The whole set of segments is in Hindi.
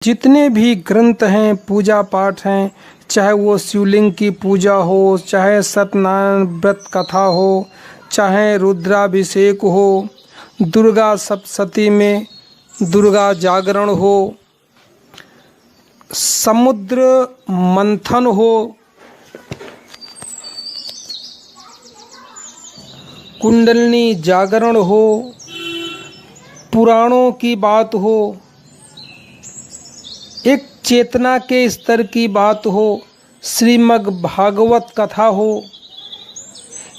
जितने भी ग्रंथ हैं, पूजा पाठ हैं, चाहे वो शिवलिंग की पूजा हो, चाहे सत्यनारायण व्रत कथा हो, चाहे रुद्राभिषेक हो, दुर्गा सप्तशती में दुर्गा जागरण हो, समुद्र मंथन हो, कुंडलिनी जागरण हो, पुराणों की बात हो, एक चेतना के स्तर की बात हो, श्रीमद् भागवत कथा हो,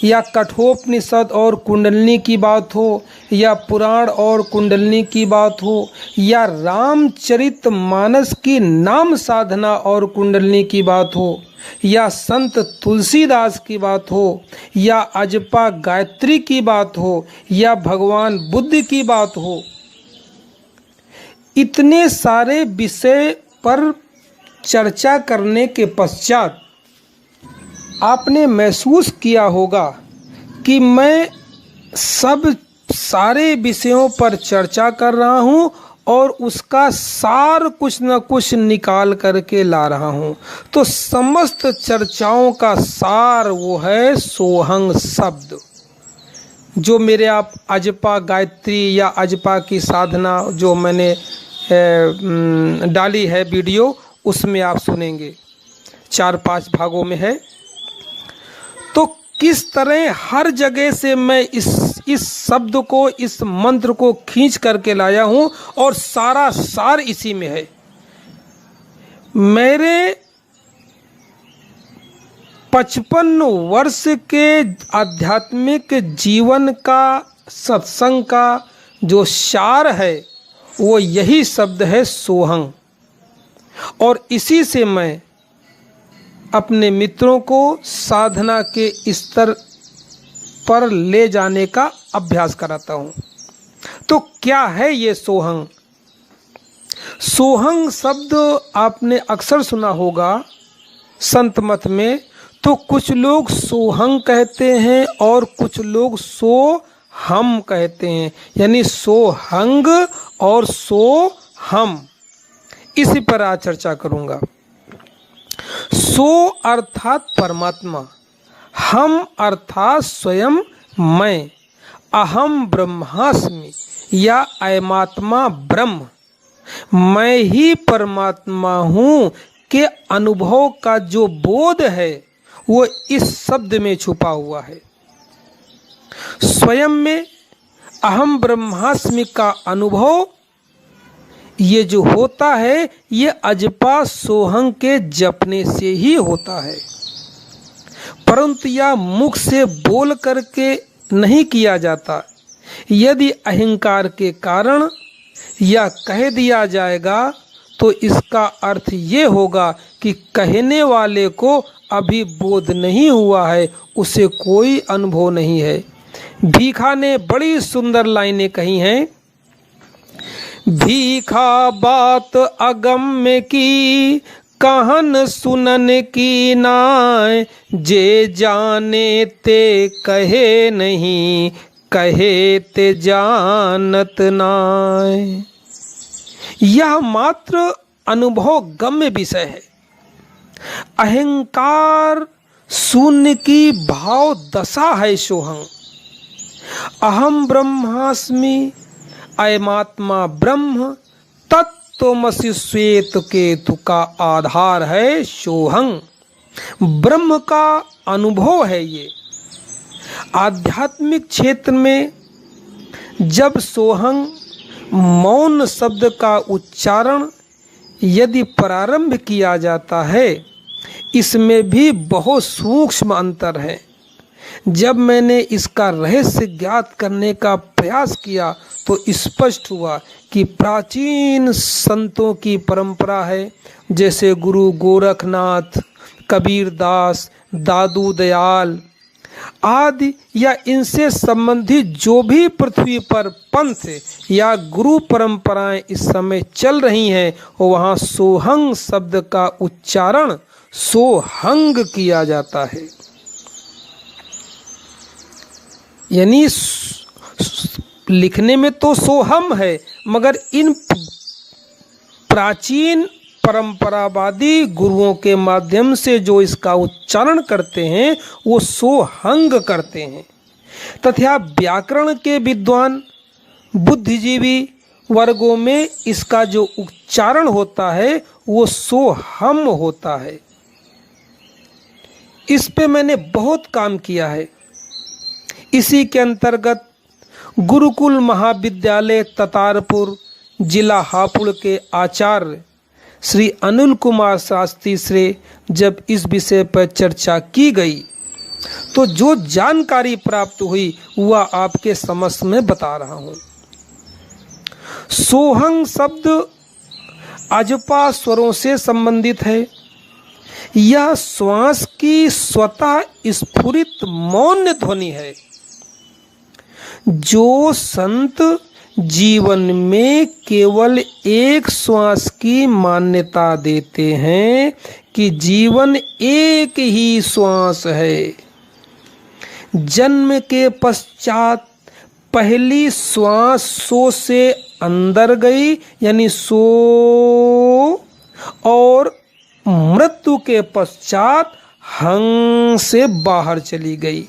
या कठोपनिषद और कुंडलिनी की बात हो, या पुराण और कुंडलिनी की बात हो, या रामचरितमानस की नाम साधना और कुंडलिनी की बात हो, या संत तुलसीदास की बात हो, या अजपा गायत्री की बात हो, या भगवान बुद्ध की बात हो, इतने सारे विषय पर चर्चा करने के पश्चात आपने महसूस किया होगा कि मैं सारे विषयों पर चर्चा कर रहा हूँ और उसका सार कुछ न कुछ निकाल करके ला रहा हूँ। तो समस्त चर्चाओं का सार वो है सोहंग शब्द, जो मेरे आप अजपा गायत्री या अजपा की साधना जो मैंने डाली है वीडियो, उसमें आप सुनेंगे, 4-5 भागों में है। तो किस तरह हर जगह से मैं इस शब्द को, इस मंत्र को खींच करके लाया हूँ और सारा सार इसी में है। मेरे 55 वर्ष के आध्यात्मिक जीवन का, सत्संग का जो सार है वो यही शब्द है सोहंग, और इसी से मैं अपने मित्रों को साधना के स्तर पर ले जाने का अभ्यास कराता हूँ। तो क्या है ये सोहंग? सोहंग शब्द आपने अक्सर सुना होगा संत मत में। तो कुछ लोग सोहंग कहते हैं और कुछ लोग सोहम कहते हैं, यानी सोहंग और सोहम। इसी पर आज चर्चा करूंगा। सो अर्थात परमात्मा, हम अर्थात स्वयं मैं, अहम ब्रह्मास्मि या अयमात्मा ब्रह्म, मैं ही परमात्मा हूँ के अनुभव का जो बोध है वो इस शब्द में छुपा हुआ है। स्वयं में अहम ब्रह्मास्मि का अनुभव ये जो होता है, ये अजपा सोहंग के जपने से ही होता है, परंतु यह मुख से बोल करके नहीं किया जाता। यदि अहंकार के कारण यह कह दिया जाएगा तो इसका अर्थ ये होगा कि कहने वाले को अभी बोध नहीं हुआ है, उसे कोई अनुभव नहीं है। भीखा ने बड़ी सुंदर लाइनें कही हैं। भीखा बात अगम्य की, कहन सुनन की नाय, जे जाने ते कहे नहीं, कहे ते जानत नाय। यह मात्र अनुभव गम्य विषय है। अहंकार शून्य की भाव दशा है सोहंग। अहम ब्रह्मास्मि अयमात्मा ब्रह्म, तत्त्वमसि श्वेत केतु का आधार है सोहंग। ब्रह्म का अनुभव है ये। आध्यात्मिक क्षेत्र में जब सोहंग मौन शब्द का उच्चारण यदि प्रारंभ किया जाता है, इसमें भी बहुत सूक्ष्म अंतर है। जब मैंने इसका रहस्य ज्ञात करने का प्रयास किया तो स्पष्ट हुआ कि प्राचीन संतों की परंपरा है, जैसे गुरु गोरखनाथ, कबीरदास, दादू दयाल आदि, या इनसे संबंधित जो भी पृथ्वी पर पंथ या गुरु परंपराएं इस समय चल रही हैं, वहाँ सोहंग शब्द का उच्चारण सोहंग किया जाता है। यानी लिखने में तो सोहम है, मगर इन प्राचीन परंपरावादी गुरुओं के माध्यम से जो इसका उच्चारण करते हैं वो सोहंग करते हैं, तथा व्याकरण के विद्वान बुद्धिजीवी वर्गों में इसका जो उच्चारण होता है वो सोहम होता है। इस पे मैंने बहुत काम किया है। इसी के अंतर्गत गुरुकुल महाविद्यालय ततारपुर, जिला हापुड़ के आचार्य श्री अनिल कुमार शास्त्री से जब इस विषय पर चर्चा की गई तो जो जानकारी प्राप्त हुई वह आपके समक्ष में बता रहा हूं। सोहंग शब्द अजपा स्वरों से संबंधित है। यह श्वास की स्वतः स्फुरित मौन ध्वनि है जो संत जीवन में केवल एक श्वास की मान्यता देते हैं कि जीवन एक ही श्वास है। जन्म के पश्चात पहली श्वास सो से अंदर गई यानी सो, और मृत्यु के पश्चात हंग से बाहर चली गई।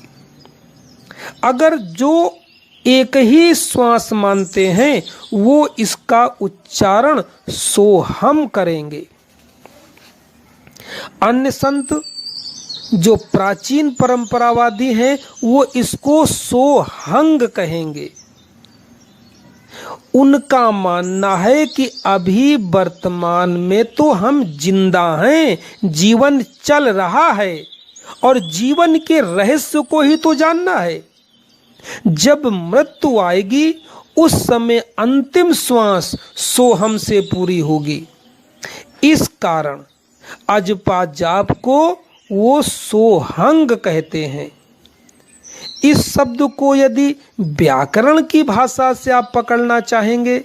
अगर जो एक ही श्वास मानते हैं वो इसका उच्चारण सोहम करेंगे। अन्य संत जो प्राचीन परंपरावादी हैं वो इसको सोहंग कहेंगे। उनका मानना है कि अभी वर्तमान में तो हम जिंदा हैं, जीवन चल रहा है और जीवन के रहस्य को ही तो जानना है। जब मृत्यु आएगी उस समय अंतिम श्वास सोहम से पूरी होगी। इस कारण अजपा जाप को वो सोहंग कहते हैं। इस शब्द को यदि व्याकरण की भाषा से आप पकड़ना चाहेंगे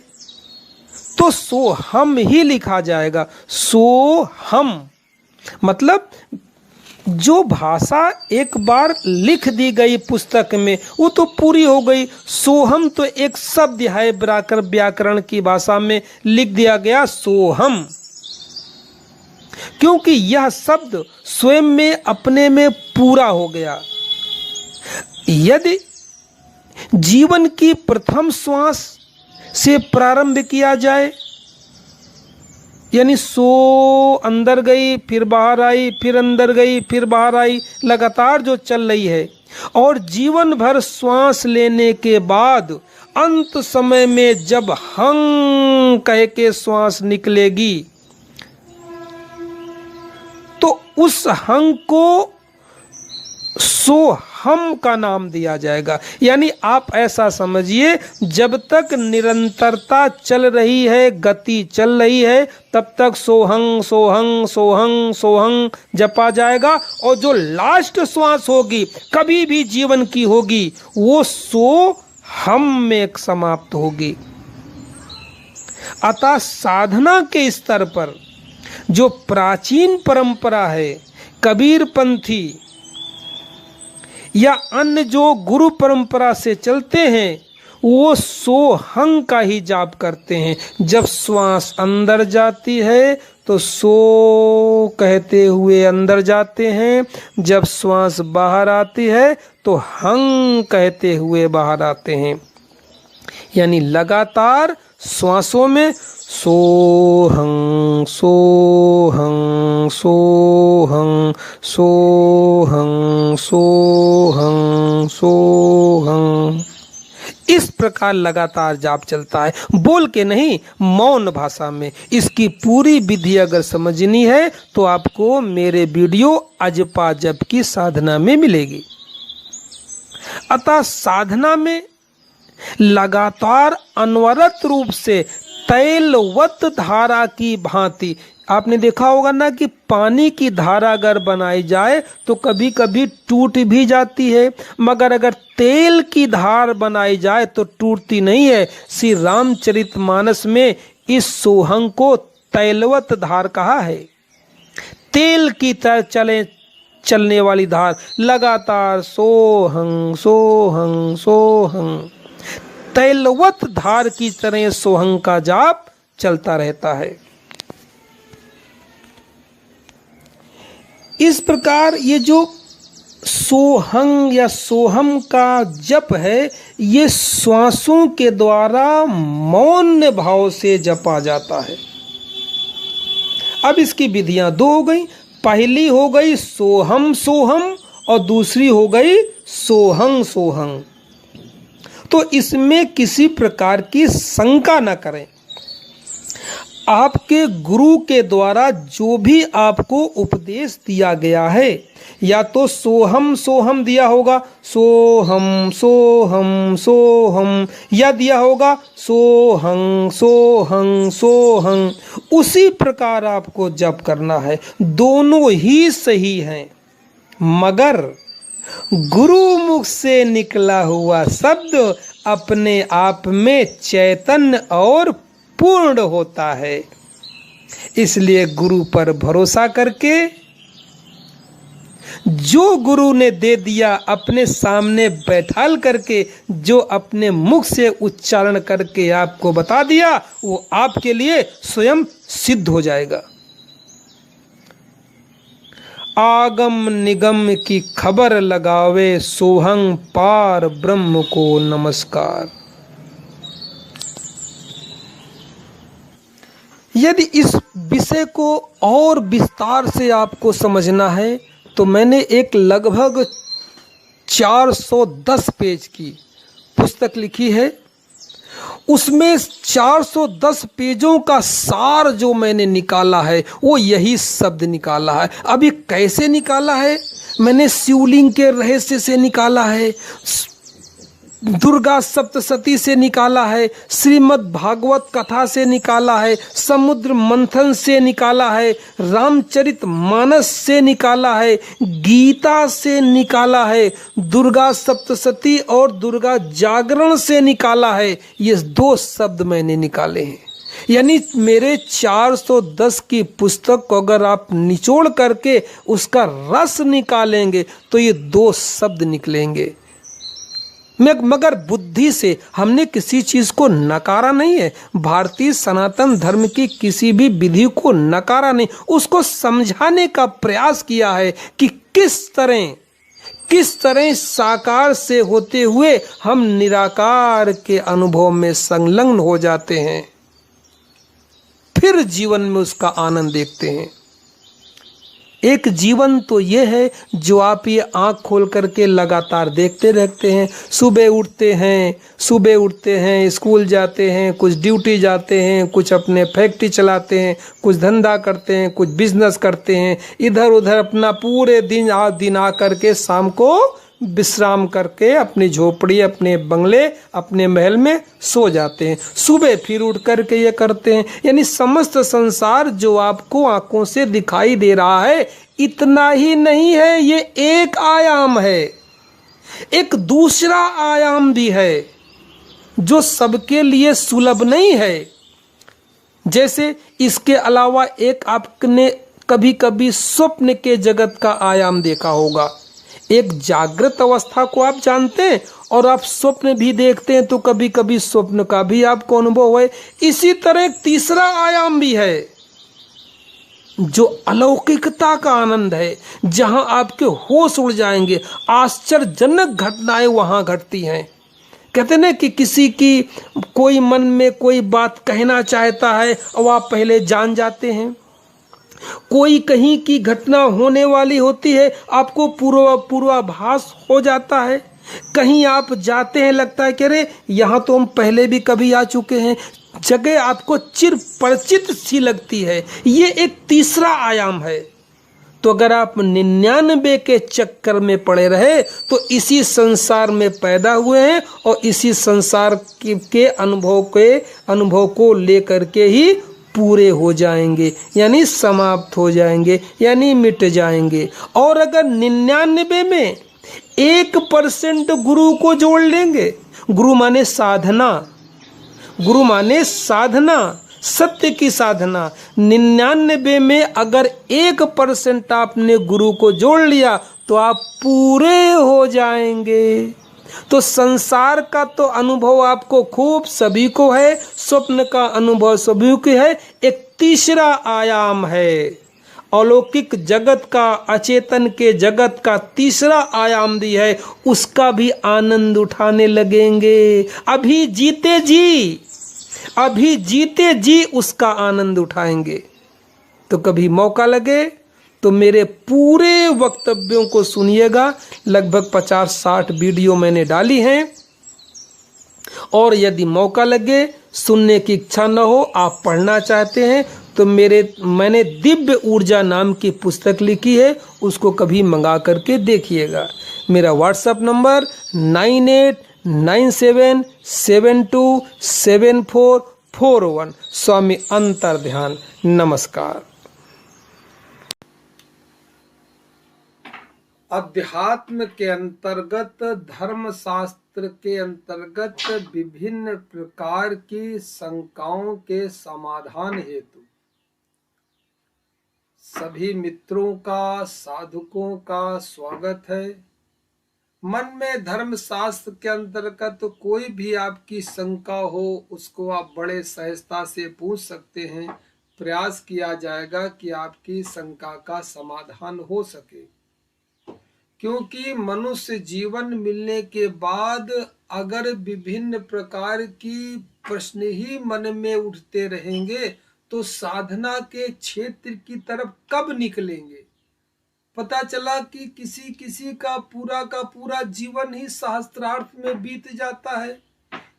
तो सोहम ही लिखा जाएगा। सोहम मतलब जो भाषा एक बार लिख दी गई पुस्तक में वो तो पूरी हो गई। सोहम तो एक शब्द है, व्याकरण की भाषा में लिख दिया गया सोहम, क्योंकि यह शब्द स्वयं में अपने में पूरा हो गया। यदि जीवन की प्रथम श्वास से प्रारंभ किया जाए यानी सो अंदर गई फिर बाहर आई, फिर अंदर गई फिर बाहर आई, लगातार जो चल रही है, और जीवन भर श्वास लेने के बाद अंत समय में जब हंग कह के श्वास निकलेगी तो उस हंग को सोहम का नाम दिया जाएगा। यानी आप ऐसा समझिए, जब तक निरंतरता चल रही है, गति चल रही है, तब तक सोहंग सोहंग सोहंग सोहंग जपा जाएगा, और जो लास्ट श्वास होगी कभी भी जीवन की होगी वो सोहम में समाप्त होगी। अतः साधना के स्तर पर जो प्राचीन परंपरा है, कबीर पंथी या अन्य जो गुरु परंपरा से चलते हैं, वो सोहंग का ही जाप करते हैं। जब श्वास अंदर जाती है तो सो कहते हुए अंदर जाते हैं, जब श्वास बाहर आती है तो हंग कहते हुए बाहर आते हैं। यानी लगातार श्वासों में सोहंग सोहंग सोहंग सोहंग सोहंग सोहंग, इस प्रकार लगातार जाप चलता है। बोल के नहीं, मौन भाषा में। इसकी पूरी विधि अगर समझनी है तो आपको मेरे वीडियो अजपा जप की साधना में मिलेगी। अतः साधना में लगातार अनवरत रूप से तैलवत धारा की भांति, आपने देखा होगा ना कि पानी की धारा अगर बनाई जाए तो कभी कभी टूट भी जाती है, मगर अगर तेल की धार बनाई जाए तो टूटती नहीं है। श्री रामचरितमानस में इस सोहंग को तैलवत धार कहा है। तेल की तरह चलने वाली धार, लगातार सोहंग सोहंग सोहंग, तैलवत धार की तरह सोहंग का जाप चलता रहता है। इस प्रकार ये जो सोहं या सोहम का जप है, ये श्वासों के द्वारा मौन भाव से जपा जाता है। अब इसकी विधियां दो हो गई। पहली हो गई सोहम सोहम और दूसरी हो गई सोहं सोहं। तो इसमें किसी प्रकार की शंका न करें। आपके गुरु के द्वारा जो भी आपको उपदेश दिया गया है, या तो सोहम सोहम दिया होगा, सोहम सोहम सोहम, या दिया होगा सोहं सोहं सोहं, उसी प्रकार आपको जप करना है। दोनों ही सही हैं, मगर गुरु मुख से निकला हुआ शब्द अपने आप में चैतन्य और पूर्ण होता है। इसलिए गुरु पर भरोसा करके जो गुरु ने दे दिया अपने सामने बैठाल करके, जो अपने मुख से उच्चारण करके आपको बता दिया, वो आपके लिए स्वयं सिद्ध हो जाएगा। आगम निगम की खबर लगावे, सोहं पार ब्रह्म को नमस्कार। यदि इस विषय को और विस्तार से आपको समझना है तो मैंने एक लगभग 410 पेज की पुस्तक लिखी है। उसमें 410 पेजों का सार जो मैंने निकाला है वो यही शब्द निकाला है। अब ये कैसे निकाला है? मैंने शिवलिंग के रहस्य से निकाला है, दुर्गा सप्तशती से निकाला है, श्रीमद् भागवत कथा से निकाला है, समुद्र मंथन से निकाला है, रामचरित मानस से निकाला है, गीता से निकाला है, दुर्गा सप्तशती और दुर्गा जागरण से निकाला है। ये 2 शब्द मैंने निकाले हैं। यानी मेरे 410 की पुस्तक को अगर आप निचोड़ करके उसका रस निकालेंगे तो ये 2 शब्द निकलेंगे। मगर बुद्धि से हमने किसी चीज को नकारा नहीं है। भारतीय सनातन धर्म की किसी भी विधि को नकारा नहीं, उसको समझाने का प्रयास किया है कि किस तरह साकार से होते हुए हम निराकार के अनुभव में संलग्न हो जाते हैं, फिर जीवन में उसका आनंद देखते हैं। एक जीवन तो ये है जो आप ये आंख खोल करके लगातार देखते रहते हैं। सुबह उठते हैं, स्कूल जाते हैं, कुछ ड्यूटी जाते हैं, कुछ अपने फैक्ट्री चलाते हैं, कुछ धंधा करते हैं, कुछ बिजनेस करते हैं, इधर उधर अपना पूरे दिन आ करके शाम को विश्राम करके अपनी झोपड़ी, अपने बंगले, अपने महल में सो जाते हैं। सुबह फिर उठ करके ये करते हैं। यानी समस्त संसार जो आपको आंखों से दिखाई दे रहा है, इतना ही नहीं है, ये एक आयाम है। एक दूसरा आयाम भी है जो सबके लिए सुलभ नहीं है। जैसे इसके अलावा एक आपने कभी कभी स्वप्न के जगत का आयाम देखा होगा। एक जागृत अवस्था को आप जानते हैं और आप स्वप्न भी देखते हैं, तो कभी कभी स्वप्न का भी आपको अनुभव है। इसी तरह एक तीसरा आयाम भी है जो अलौकिकता का आनंद है, जहां आपके होश उड़ जाएंगे। आश्चर्यजनक घटनाएं वहां घटती हैं। कहते ना कि किसी की कोई मन में कोई बात कहना चाहता है और आप पहले जान जाते हैं। कोई कहीं की घटना होने वाली होती है, आपको पूर्वाभास हो जाता है। कहीं आप जाते हैं, लगता है कि अरे यहाँ तो हम पहले भी कभी आ चुके हैं। जगह आपको चिर परिचित सी लगती है। ये एक तीसरा आयाम है। तो अगर आप 99 के चक्कर में पड़े रहे तो इसी संसार में पैदा हुए हैं और इसी संसार के अनुभव को लेकर के ही पूरे हो जाएंगे, यानी समाप्त हो जाएंगे, यानी मिट जाएंगे। और अगर 99 में 1% गुरु को जोड़ लेंगे, गुरु माने साधना, सत्य की साधना। 99 में अगर 1% आपने गुरु को जोड़ लिया तो आप पूरे हो जाएंगे। तो संसार का तो अनुभव आपको खूब सभी को है, स्वप्न का अनुभव सभी को है। एक तीसरा आयाम है अलौकिक जगत का, अचेतन के जगत का तीसरा आयाम भी है, उसका भी आनंद उठाने लगेंगे। अभी जीते जी, अभी जीते जी उसका आनंद उठाएंगे। तो कभी मौका लगे तो मेरे पूरे वक्तव्यों को सुनिएगा। लगभग 50-60 वीडियो मैंने डाली हैं, और यदि मौका लगे, सुनने की इच्छा न हो, आप पढ़ना चाहते हैं, तो मैंने दिव्य ऊर्जा नाम की पुस्तक लिखी है, उसको कभी मंगा करके देखिएगा। मेरा व्हाट्सएप नंबर 9897272441। स्वामी अंतर्ध्यान। नमस्कार। अध्यात्म के अंतर्गत, धर्म शास्त्र के अंतर्गत विभिन्न प्रकार की शंकाओं के समाधान हेतु सभी मित्रों का, साधकों का स्वागत है। मन में धर्म शास्त्र के अंतर्गत कोई भी आपकी शंका हो, उसको आप बड़े सहजता से पूछ सकते हैं। प्रयास किया जाएगा कि आपकी शंका का समाधान हो सके, क्योंकि मनुष्य जीवन मिलने के बाद अगर विभिन्न प्रकार की प्रश्न ही मन में उठते रहेंगे तो साधना के क्षेत्र की तरफ कब निकलेंगे। पता चला कि किसी किसी का पूरा जीवन ही शास्त्रार्थ में बीत जाता है।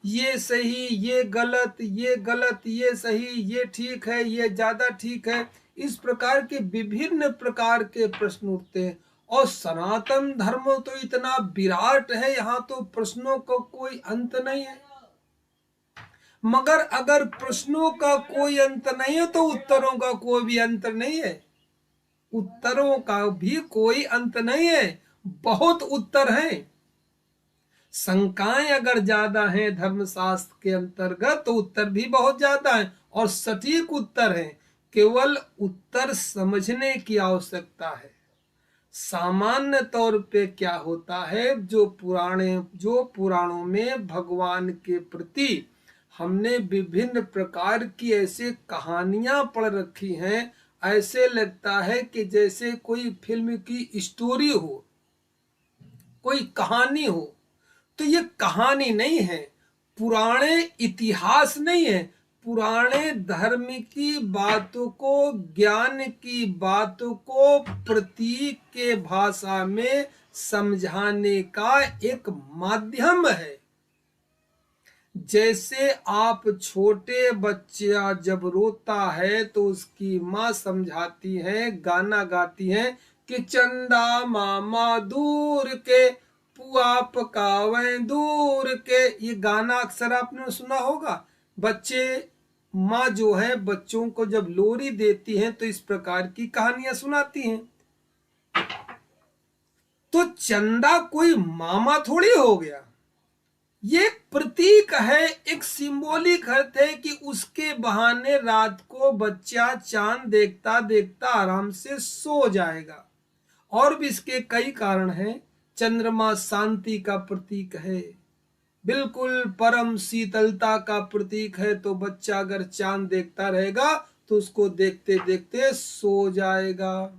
ये सही, ये गलत, ये गलत, ये सही, ये ठीक है, ये ज्यादा ठीक है। इस प्रकार के विभिन्न प्रकार के प्रश्न उठते हैं। और सनातन धर्म तो इतना विराट है, यहाँ तो प्रश्नों का कोई अंत नहीं है। मगर अगर प्रश्नों का कोई अंत नहीं है तो उत्तरों का कोई भी अंत नहीं है। उत्तरों का भी कोई अंत नहीं है, बहुत उत्तर हैं। शंकाएं अगर ज्यादा हैं धर्मशास्त्र के अंतर्गत, तो उत्तर भी बहुत ज्यादा हैं और सटीक उत्तर हैं। केवल उत्तर समझने की आवश्यकता है। सामान्य तौर पे क्या होता है, जो पुराणों में भगवान के प्रति हमने विभिन्न प्रकार की ऐसे कहानियां पढ़ रखी हैं, ऐसे लगता है कि जैसे कोई फिल्म की स्टोरी हो, कोई कहानी हो। तो ये कहानी नहीं है, पुराने इतिहास नहीं है, पुराने धर्म की बातों को, ज्ञान की बातों को प्रतीक के भाषा में समझाने का एक माध्यम है। जैसे आप छोटे बच्चा जब रोता है तो उसकी माँ समझाती है, गाना गाती है कि चंदा मामा दूर के, पुआ पकावे दूर के। ये गाना अक्सर आपने सुना होगा। बच्चे, माँ जो है बच्चों को जब लोरी देती हैं तो इस प्रकार की कहानियां सुनाती हैं। तो चंदा कोई मामा थोड़ी हो गया, ये प्रतीक है, एक सिंबॉलिक अर्थ है कि उसके बहाने रात को बच्चा चांद देखता देखता आराम से सो जाएगा। और भी इसके कई कारण हैं। चंद्रमा शांति का प्रतीक है, बिल्कुल परम शीतलता का प्रतीक है। तो बच्चा अगर चांद देखता रहेगा तो उसको देखते देखते सो जाएगा।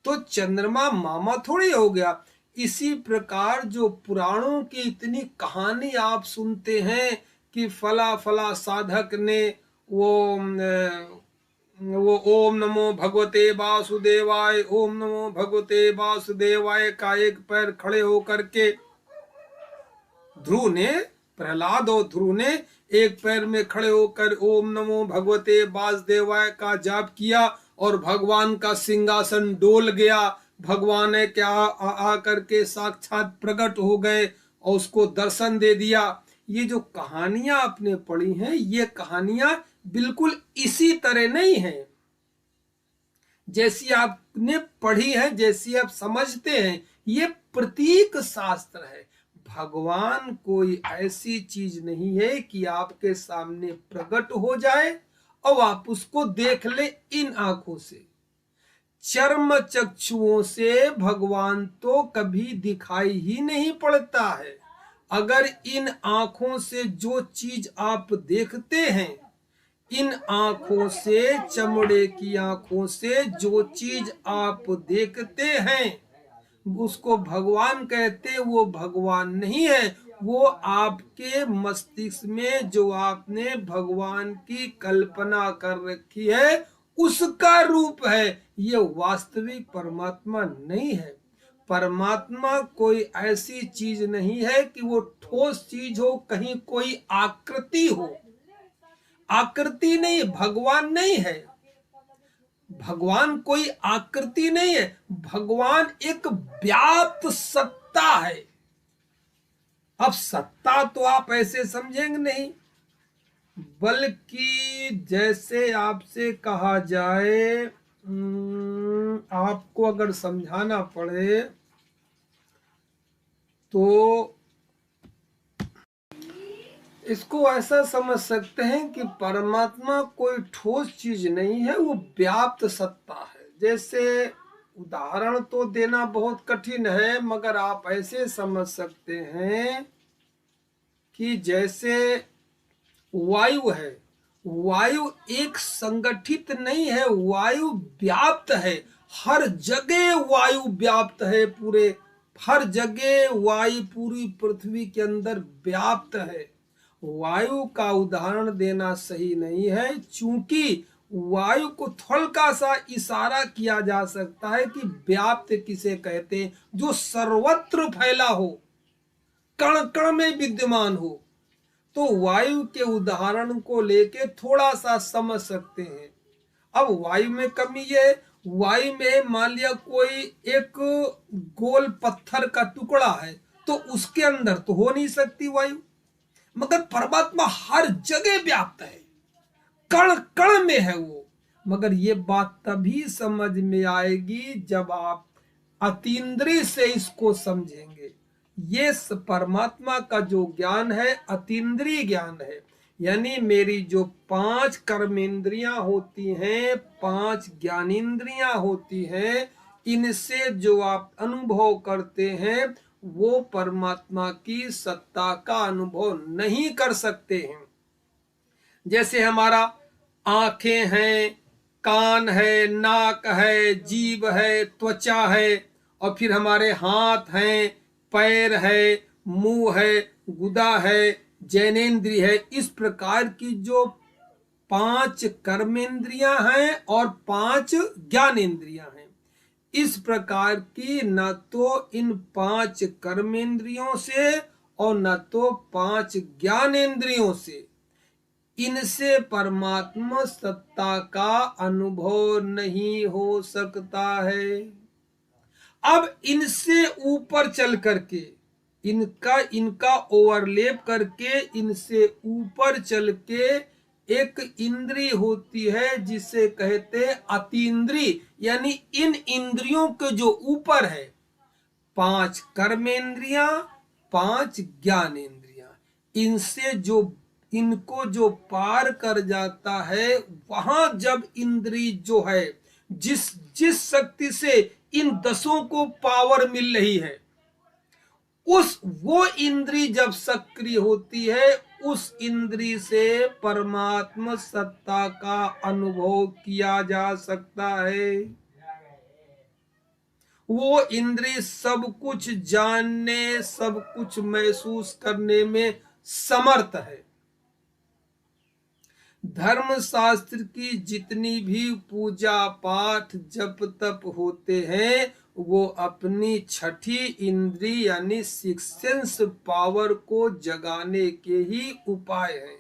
तो चंद्रमा मामा थोड़ी हो गया। इसी प्रकार जो पुराणों की इतनी कहानी आप सुनते हैं कि फला फला साधक ने वो ओम नमो भगवते वासुदेवाय, ओम नमो भगवते वासुदेवाय का एक पैर खड़े होकर के प्रहलाद और ध्रुव ने एक पैर में खड़े होकर ओम नमो भगवते वासुदेवाय का जाप किया और भगवान का सिंहासन डोल गया। भगवान ने क्या आकर के साक्षात प्रकट हो गए और उसको दर्शन दे दिया। ये जो कहानियां आपने पढ़ी हैं, ये कहानियां बिल्कुल इसी तरह नहीं है जैसी आपने पढ़ी है, जैसी आप समझते हैं। ये प्रतीक शास्त्र है। भगवान कोई ऐसी चीज नहीं है कि आपके सामने प्रकट हो जाए और आप उसको देख ले इन आंखों से। चर्म चक्षुओं से भगवान तो कभी दिखाई ही नहीं पड़ता है। अगर इन आंखों से जो चीज आप देखते हैं, इन आंखों से, चमड़े की आंखों से जो चीज आप देखते हैं उसको भगवान कहते, वो भगवान नहीं है। वो आपके मस्तिष्क में जो आपने भगवान की कल्पना कर रखी है उसका रूप है, ये वास्तविक परमात्मा नहीं है। परमात्मा कोई ऐसी चीज नहीं है कि वो ठोस चीज हो, कहीं कोई आकृति हो। आकृति नहीं, भगवान नहीं है। भगवान कोई आकृति नहीं है, भगवान एक व्याप्त सत्ता है। अब सत्ता तो आप ऐसे समझेंगे नहीं, बल्कि जैसे आपसे कहा जाए, आपको अगर समझाना पड़े तो इसको ऐसा समझ सकते हैं कि परमात्मा कोई ठोस चीज नहीं है, वो व्याप्त सत्ता है। जैसे उदाहरण तो देना बहुत कठिन है, मगर आप ऐसे समझ सकते हैं कि जैसे वायु है, वायु एक संगठित नहीं है, वायु व्याप्त है। हर जगह वायु व्याप्त है, पूरे हर जगह वायु पूरी पृथ्वी के अंदर व्याप्त है। वायु का उदाहरण देना सही नहीं है, क्योंकि वायु को थोड़ा सा इशारा किया जा सकता है कि व्याप्त किसे कहते हैं, जो सर्वत्र फैला हो, कण कण में विद्यमान हो। तो वायु के उदाहरण को लेके थोड़ा सा समझ सकते हैं। अब वायु में कमी है, वायु में मान लिया कोई एक गोल पत्थर का टुकड़ा है तो उसके अंदर तो हो नहीं सकती वायु, मगर परमात्मा हर जगह व्याप्त है, कण कण में है वो। मगर ये बात तभी समझ में आएगी जब आप अतीन्द्रिय से इसको समझेंगे। ये परमात्मा का जो ज्ञान है अतीन्द्रिय ज्ञान है, यानी मेरी जो 5 कर्मेंद्रियां होती हैं, 5 ज्ञानेंद्रियां होती हैं, इनसे जो आप अनुभव करते हैं वो परमात्मा की सत्ता का अनुभव नहीं कर सकते हैं। जैसे हमारा आंखें हैं, कान है, नाक है, जीभ है, त्वचा है, और फिर हमारे हाथ हैं, पैर है, मुंह है, गुदा है, जैनेन्द्रिय है। इस प्रकार की जो 5 कर्मेंद्रियां हैं और 5 ज्ञानेन्द्रियां हैं, इस प्रकार की न तो इन 5 कर्मेंद्रियों से और न तो 5 ज्ञानेन्द्रियों से, इनसे परमात्मा सत्ता का अनुभव नहीं हो सकता है। अब इनसे ऊपर चल करके, इनका ओवरलेप करके, इनसे ऊपर चल के एक इंद्रिय होती है जिसे कहते हैं अतीन्द्रिय, यानी इन इंद्रियों के जो ऊपर है 5 कर्मेंद्रियां, 5 ज्ञानेंद्रियां, इनसे जो इनको जो पार कर जाता है, वहां जब इंद्रिय जो है, जिस जिस शक्ति से इन 10 को पावर मिल रही है, वो इंद्रिय जब सक्रिय होती है, उस इंद्रिय से परमात्मा सत्ता का अनुभव किया जा सकता है। वो इंद्रिय सब कुछ जानने, सब कुछ महसूस करने में समर्थ है। धर्म शास्त्र की जितनी भी पूजा पाठ जप तप होते हैं, वो अपनी छठी इंद्रिय यानी 6 सेंस पावर को जगाने के ही उपाय हैं।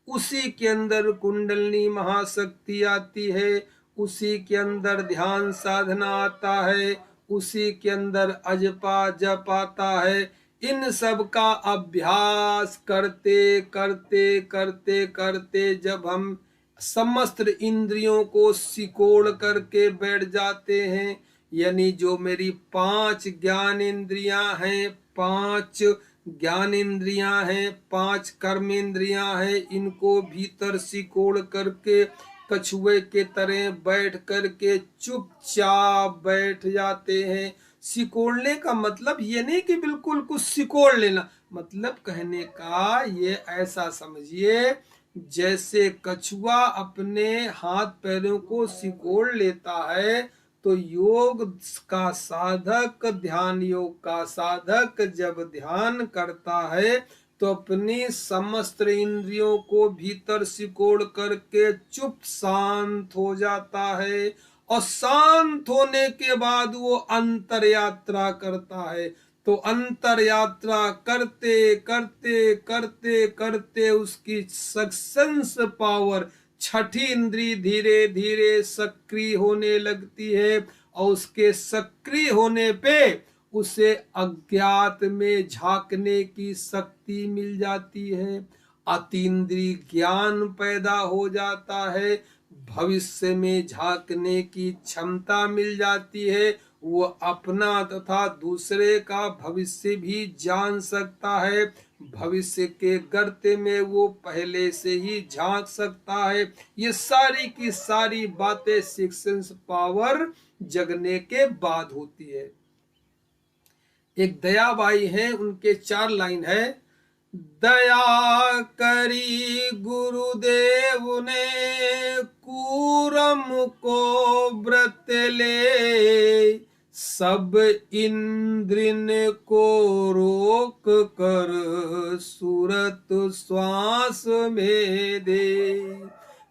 उसी के अंदर कुंडलनी महाशक्ति आती है, उसी के अंदर ध्यान साधना आता है, उसी के अंदर अजपा जप आता है। इन सब का अभ्यास करते करते करते करते जब हम समस्त इंद्रियों को सिकोड़ करके बैठ जाते हैं, यानी जो मेरी 5 ज्ञान इंद्रियां हैं, 5 ज्ञान इंद्रियां हैं, 5 कर्म इंद्रियां हैं, इनको भीतर सिकोड़ करके कछुए के तरह बैठ करके चुपचाप बैठ जाते हैं। सिकोड़ने का मतलब ये नहीं कि बिल्कुल कुछ सिकोड़ लेना, मतलब कहने का ये ऐसा समझिए जैसे कछुआ अपने हाथ पैरों को सिकोड़ लेता है, तो योग का साधक, ध्यान योग का साधक जब ध्यान करता है तो अपनी समस्त इंद्रियों को भीतर सिकोड़ करके चुप शांत हो जाता है, और शांत होने के बाद वो अंतर यात्रा करता है। तो अंतर यात्रा करते करते करते करते उसकी सक्सेंस पावर, छठी इंद्री धीरे धीरे सक्रिय होने लगती है, और उसके सक्रिय होने पे उसे अज्ञात में झांकने की शक्ति मिल जाती है, अतीन्द्रिय ज्ञान पैदा हो जाता है, भविष्य में झांकने की क्षमता मिल जाती है, वो अपना तथा दूसरे का भविष्य भी जान सकता है, भविष्य के गर्ते में वो पहले से ही झांक सकता है। ये सारी की सारी बातें सिक्स सेंस पावर जगने के बाद होती है। एक दयाबाई है, उनके 4 लाइन है। दया करी गुरुदेव ने कूरम को व्रत ले, सब इंद्रिन को रोक कर सूरत श्वास में दे।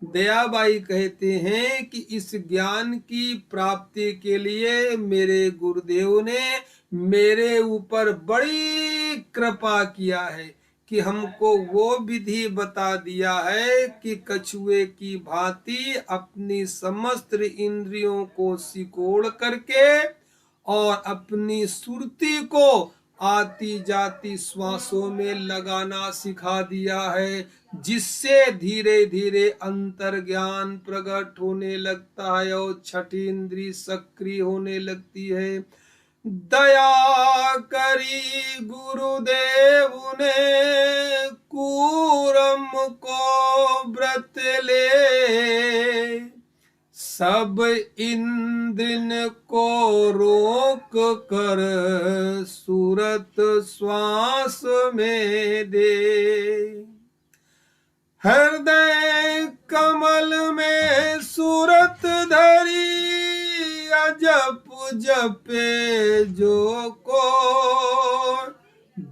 दयाबाई कहते हैं कि इस ज्ञान की प्राप्ति के लिए मेरे गुरुदेव ने मेरे ऊपर बड़ी कृपा किया है कि हमको वो विधि बता दिया है कि कछुए की भांति अपनी समस्त इंद्रियों को सिकोड़ करके और अपनी सुरती को आती जाती श्वासों में लगाना सिखा दिया है, जिससे धीरे धीरे अंतर ज्ञान प्रकट होने लगता है और छठी इंद्री सक्रिय होने लगती है। दया करी गुरुदेव ने कूरम को व्रत ले, सब इंद्रिन को रोक कर सूरत श्वास में दे। हृदय कमल में सूरत धरी, अजप जपे जो को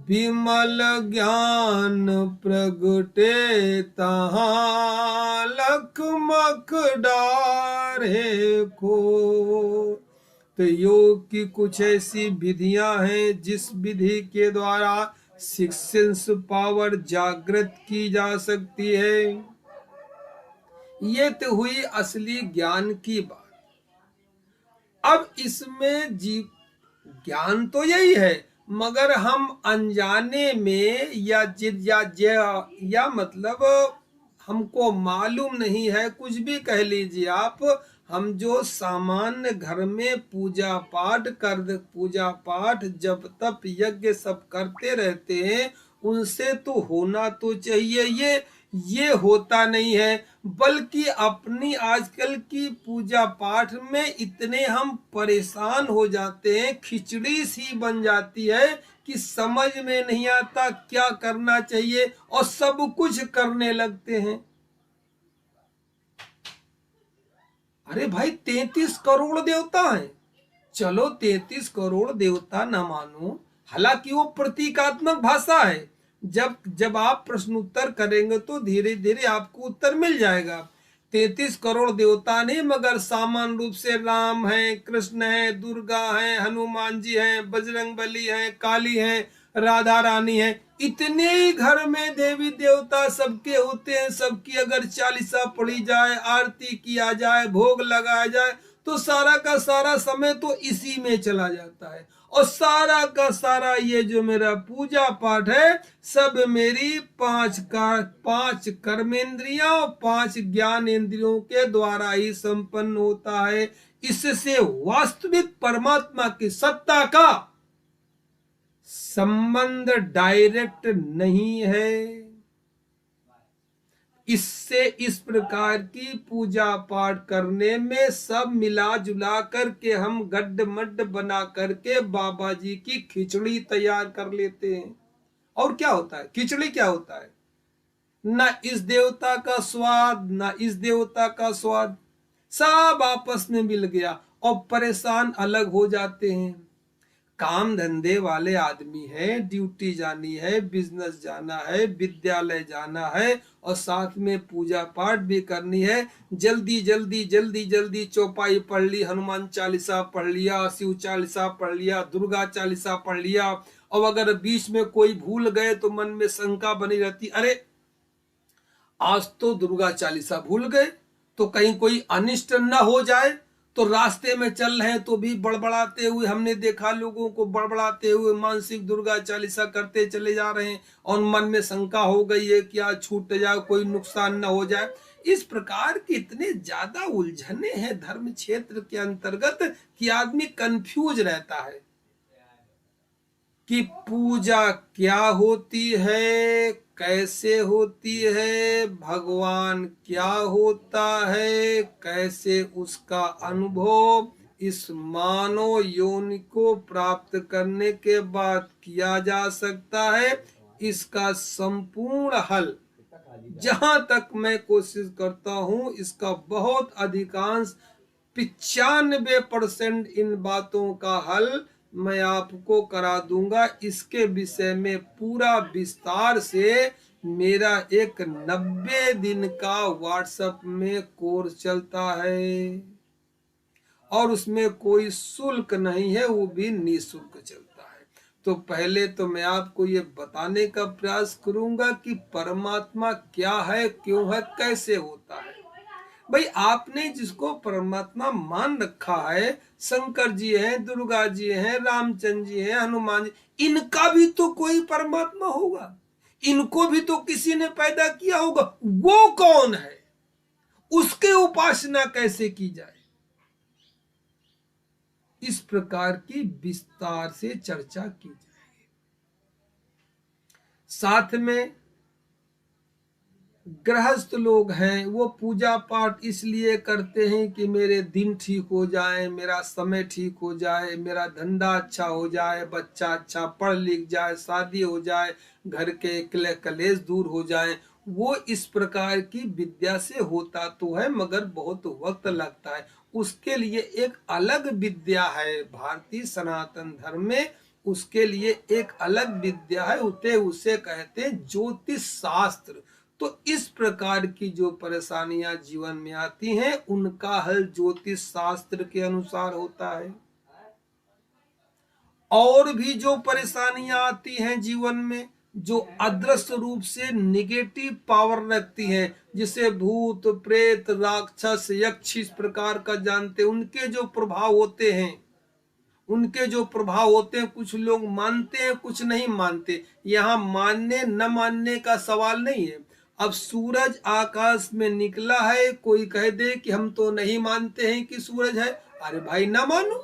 विमल ज्ञान प्रगटे तहाँ लख मख डारे को। तो योग की कुछ ऐसी विधियां हैं जिस विधि के द्वारा सिक्स सेंस पावर जागृत की जा सकती है। ये तो हुई असली ज्ञान की बात। अब इसमें जीव ज्ञान तो यही है, मगर हम अनजाने में या मतलब हमको मालूम नहीं है, कुछ भी कह लीजिए आप, हम जो सामान्य घर में पूजा पाठ जब तप यज्ञ सब करते रहते हैं, उनसे तो होना तो चाहिए, ये होता नहीं है, बल्कि अपनी आजकल की पूजा पाठ में इतने हम परेशान हो जाते हैं, खिचड़ी सी बन जाती है कि समझ में नहीं आता क्या करना चाहिए और सब कुछ करने लगते हैं। अरे भाई 33 करोड़ देवता हैं, चलो 33 करोड़ देवता न मानो, हालांकि वो प्रतीकात्मक भाषा है, जब आप प्रश्न उत्तर करेंगे तो धीरे धीरे आपको उत्तर मिल जाएगा। 33 करोड़ देवता नहीं, मगर सामान्य रूप से राम है, कृष्ण है, दुर्गा है, हनुमान जी हैं, बजरंग बली हैं, काली हैं, राधा रानी है, इतने ही घर में देवी देवता सबके होते हैं। सबकी अगर चालीसा पढ़ी जाए, आरती किया जाए, भोग लगाया जाए, तो सारा का सारा समय तो इसी में चला जाता है, और सारा का सारा ये जो मेरा पूजा पाठ है सब मेरी 5 कर्मेंद्रियां और 5 ज्ञान इंद्रियों के द्वारा ही संपन्न होता है। इससे वास्तविक परमात्मा की सत्ता का संबंध डायरेक्ट नहीं है। इससे इस प्रकार की पूजा पाठ करने में सब मिला जुला करके हम गड्ढ मड्ढ बना करके बाबा जी की खिचड़ी तैयार कर लेते हैं। और क्या होता है? खिचड़ी क्या होता है? न इस देवता का स्वाद न इस देवता का स्वाद, सब आपस में मिल गया और परेशान अलग हो जाते हैं। काम धंधे वाले आदमी है, ड्यूटी जानी है, बिजनेस जाना है, विद्यालय जाना है और साथ में पूजा पाठ भी करनी है। जल्दी जल्दी जल्दी जल्दी चौपाई पढ़ ली, हनुमान चालीसा पढ़ लिया, शिव चालीसा पढ़ लिया, दुर्गा चालीसा पढ़ लिया। और अगर बीच में कोई भूल गए तो मन में शंका बनी रहती, अरे आज तो दुर्गा चालीसा भूल गए तो कहीं कोई अनिष्ट न हो जाए। तो रास्ते में चल रहे हैं तो भी बड़बड़ाते हुए, हमने देखा लोगों को बड़बड़ाते हुए मानसिक दुर्गा चालीसा करते चले जा रहे हैं और मन में शंका हो गई है कि आज छूट जाए, कोई नुकसान न हो जाए। इस प्रकार के इतने ज्यादा उलझने हैं धर्म क्षेत्र के अंतर्गत कि आदमी कंफ्यूज रहता है कि पूजा क्या होती है, कैसे होती है, भगवान क्या होता है, कैसे उसका अनुभव इस मानव योनि को प्राप्त करने के बाद किया जा सकता है। इसका संपूर्ण हल, जहां तक मैं कोशिश करता हूं, इसका बहुत अधिकांश 95% इन बातों का हल मैं आपको करा दूंगा। इसके विषय में पूरा विस्तार से मेरा एक 90 दिन का व्हाट्सएप में कोर्स चलता है और उसमें कोई शुल्क नहीं है, वो भी निःशुल्क चलता है। तो पहले तो मैं आपको ये बताने का प्रयास करूंगा कि परमात्मा क्या है, क्यों है, कैसे होता है। भाई आपने जिसको परमात्मा मान रखा है, शंकर जी हैं, दुर्गा जी हैं, रामचंद्र जी हैं, हनुमान जी, इनका भी तो कोई परमात्मा होगा, इनको भी तो किसी ने पैदा किया होगा। वो कौन है, उसके उपासना कैसे की जाए, इस प्रकार की विस्तार से चर्चा की जाए। साथ में गृहस्थ लोग हैं, वो पूजा पाठ इसलिए करते हैं कि मेरे दिन ठीक हो जाए, मेरा समय ठीक हो जाए, मेरा धंधा अच्छा हो जाए, बच्चा अच्छा पढ़ लिख जाए, शादी हो जाए, घर के कलेश दूर हो जाए। वो इस प्रकार की विद्या से होता तो है मगर बहुत वक्त लगता है। उसके लिए एक अलग विद्या है भारतीय सनातन धर्म में, उसके लिए एक अलग विद्या है, उसे कहते हैं ज्योतिष शास्त्र। तो इस प्रकार की जो परेशानियां जीवन में आती हैं उनका हल ज्योतिष शास्त्र के अनुसार होता है। और भी जो परेशानियां आती हैं जीवन में, जो अदृश्य रूप से निगेटिव पावर रखती हैं, जिसे भूत प्रेत राक्षस यक्ष इस प्रकार का जानते, उनके जो प्रभाव होते हैं, कुछ लोग मानते हैं, कुछ नहीं मानते। यहाँ मानने न मानने का सवाल नहीं है। अब सूरज आकाश में निकला है, कोई कह दे कि हम तो नहीं मानते हैं कि सूरज है, अरे भाई ना मानो,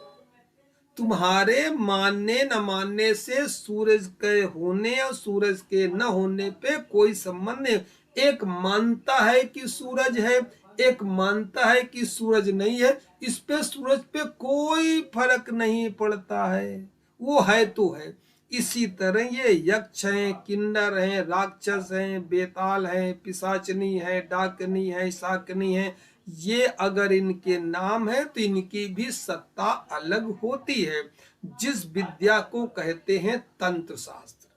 तुम्हारे मानने न मानने से सूरज के होने और सूरज के न होने पे कोई संबंध नहीं। एक मानता है कि सूरज है, एक मानता है कि सूरज नहीं है, इस पे सूरज पे कोई फर्क नहीं पड़ता है, वो है तो है। इसी तरह ये यक्ष हैं, किन्नर हैं, राक्षस हैं, बेताल हैं, पिशाचनी है, डाकनी है, शाकनी है, ये अगर इनके नाम है तो इनकी भी सत्ता अलग होती है, जिस विद्या को कहते हैं तंत्र शास्त्र।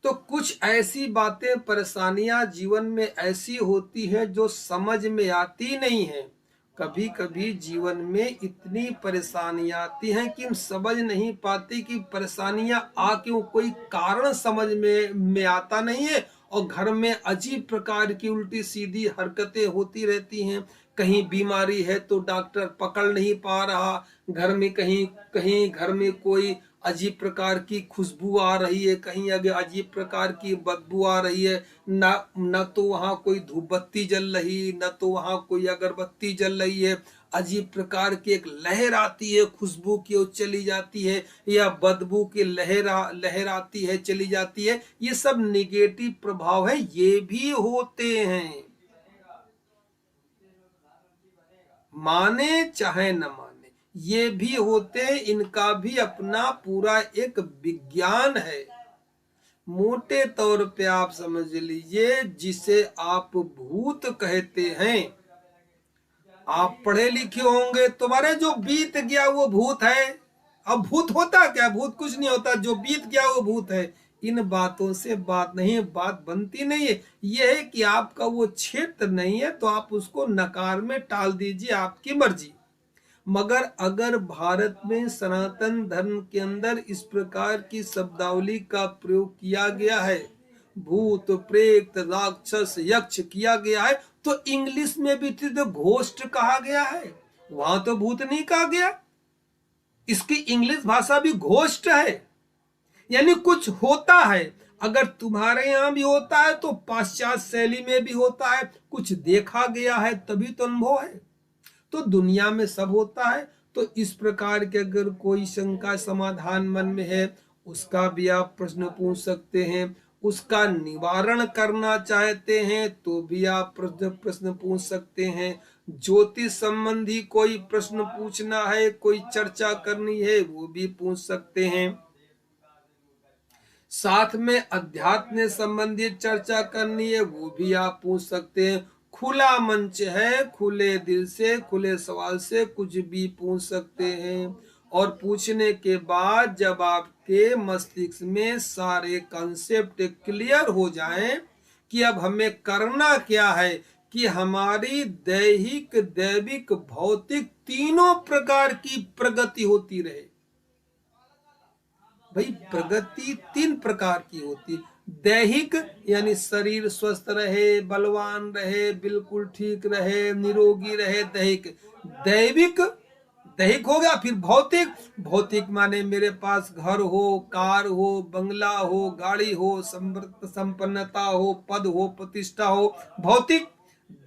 तो कुछ ऐसी बातें, परेशानियां जीवन में ऐसी होती हैं जो समझ में आती नहीं है। कभी कभी जीवन में इतनी परेशानियां आती हैं कि हम समझ नहीं पाते कि परेशानियां आ क्यों, कोई कारण समझ में आता नहीं है और घर में अजीब प्रकार की उल्टी सीधी हरकतें होती रहती हैं। कहीं बीमारी है तो डॉक्टर पकड़ नहीं पा रहा, घर में कहीं कहीं घर में कोई अजीब प्रकार की खुशबू आ रही है, कहीं अगर अजीब प्रकार की बदबू आ रही है, न तो वहां कोई धूप बत्ती जल रही, न तो वहां कोई अगरबत्ती जल रही है, अजीब प्रकार की एक लहर आती है, खुशबू की ओर चली जाती है, या बदबू की लहर आती है, चली जाती है। ये सब निगेटिव प्रभाव है, ये भी होते हैं, माने चाहे न माने, ये भी होते हैं। इनका भी अपना पूरा एक विज्ञान है। मोटे तौर पे आप समझ लीजिए, जिसे आप भूत कहते हैं। आप पढ़े लिखे होंगे, तुम्हारे जो बीत गया वो भूत है। अब भूत होता क्या? भूत कुछ नहीं होता, जो बीत गया वो भूत है। इन बातों से बात नहीं, बात बनती नहीं है। यह है कि आपका वो क्षेत्र नहीं है तो आप उसको नकार में टाल दीजिए, आपकी मर्जी। मगर अगर भारत में सनातन धर्म के अंदर इस प्रकार की शब्दावली का प्रयोग किया गया है, भूत प्रेत राक्षस यक्ष किया गया है, तो इंग्लिश में भी तो घोस्ट कहा गया है, वहां तो भूत नहीं कहा गया। इसकी इंग्लिश भाषा भी घोस्ट है, यानी कुछ होता है। अगर तुम्हारे यहां भी होता है तो पाश्चात्य शैली में भी होता है, कुछ देखा गया है तभी तो अनुभव है। तो दुनिया में सब होता है। तो इस प्रकार के अगर कोई शंका समाधान मन में है, उसका भी आप प्रश्न पूछ सकते हैं। उसका निवारण करना चाहते हैं तो भी आप प्रश्न पूछ सकते हैं। ज्योतिष संबंधी कोई प्रश्न पूछना है, कोई चर्चा करनी है, वो भी पूछ सकते हैं। साथ में अध्यात्म से संबंधित चर्चा करनी है, वो भी आप पूछ सकते हैं। खुला मंच है, खुले दिल से खुले सवाल से कुछ भी पूछ सकते हैं। और पूछने के बाद जब आपके मस्तिष्क में सारे कॉन्सेप्ट क्लियर हो जाएं कि अब हमें करना क्या है, कि हमारी दैहिक दैविक भौतिक तीनों प्रकार की प्रगति होती रहे। भाई प्रगति तीन प्रकार की होती। दैहिक यानी शरीर स्वस्थ रहे, बलवान रहे, बिल्कुल ठीक रहे, निरोगी रहे, दैहिक। दैविक दैहिक हो गया। फिर भौतिक, भौतिक माने मेरे पास घर हो, कार हो, बंगला हो, गाड़ी हो, संपन्नता हो, पद हो, प्रतिष्ठा हो, भौतिक।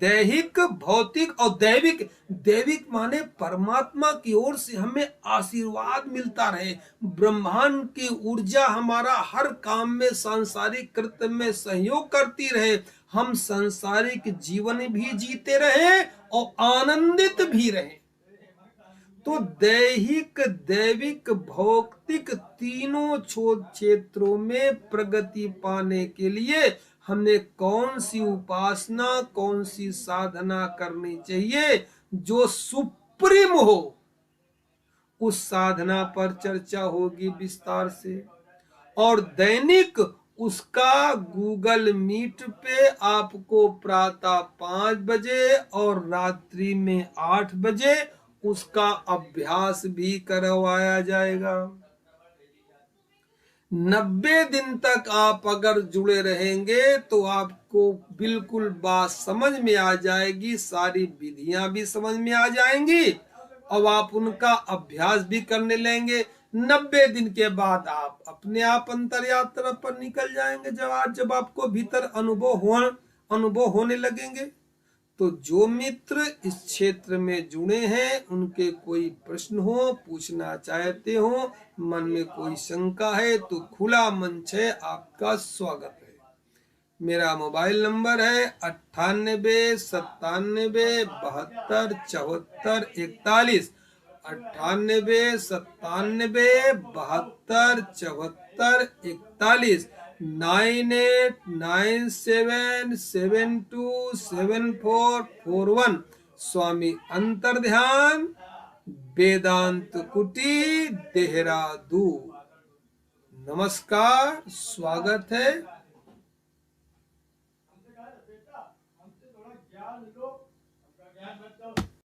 दैहिक, भौतिक और दैविक। दैविक माने परमात्मा की ओर से हमें आशीर्वाद मिलता रहे, ब्रह्मांड की ऊर्जा हमारा हर काम में, सांसारिक कृत्य में सहयोग करती रहे, हम सांसारिक जीवन भी जीते रहे और आनंदित भी रहे। तो दैहिक दैविक भौतिक तीनों क्षेत्रों में प्रगति पाने के लिए हमें कौन सी उपासना, कौन सी साधना करनी चाहिए जो सुप्रीम हो, उस साधना पर चर्चा होगी विस्तार से। और दैनिक उसका गूगल मीट पे आपको प्रातः 5 बजे और रात्रि में 8 बजे उसका अभ्यास भी करवाया जाएगा। 90 दिन तक आप अगर जुड़े रहेंगे तो आपको बिल्कुल बात समझ में आ जाएगी, सारी विधियां भी समझ में आ जाएंगी और आप उनका अभ्यास भी करने लेंगे। 90 दिन के बाद आप अपने आप अंतर यात्रा पर निकल जाएंगे, जब आपको भीतर अनुभव होने लगेंगे। तो जो मित्र इस क्षेत्र में जुड़े हैं, उनके कोई प्रश्न हो, पूछना चाहते हो, मन में कोई शंका है, तो खुला मंच है, आपका स्वागत है। मेरा मोबाइल नंबर है 98 97 72 74 41, 98 97 72 74 41, 9897727441। स्वामी अंतर्ध्यान वेदांत कुटी देहरादून। नमस्कार, स्वागत है।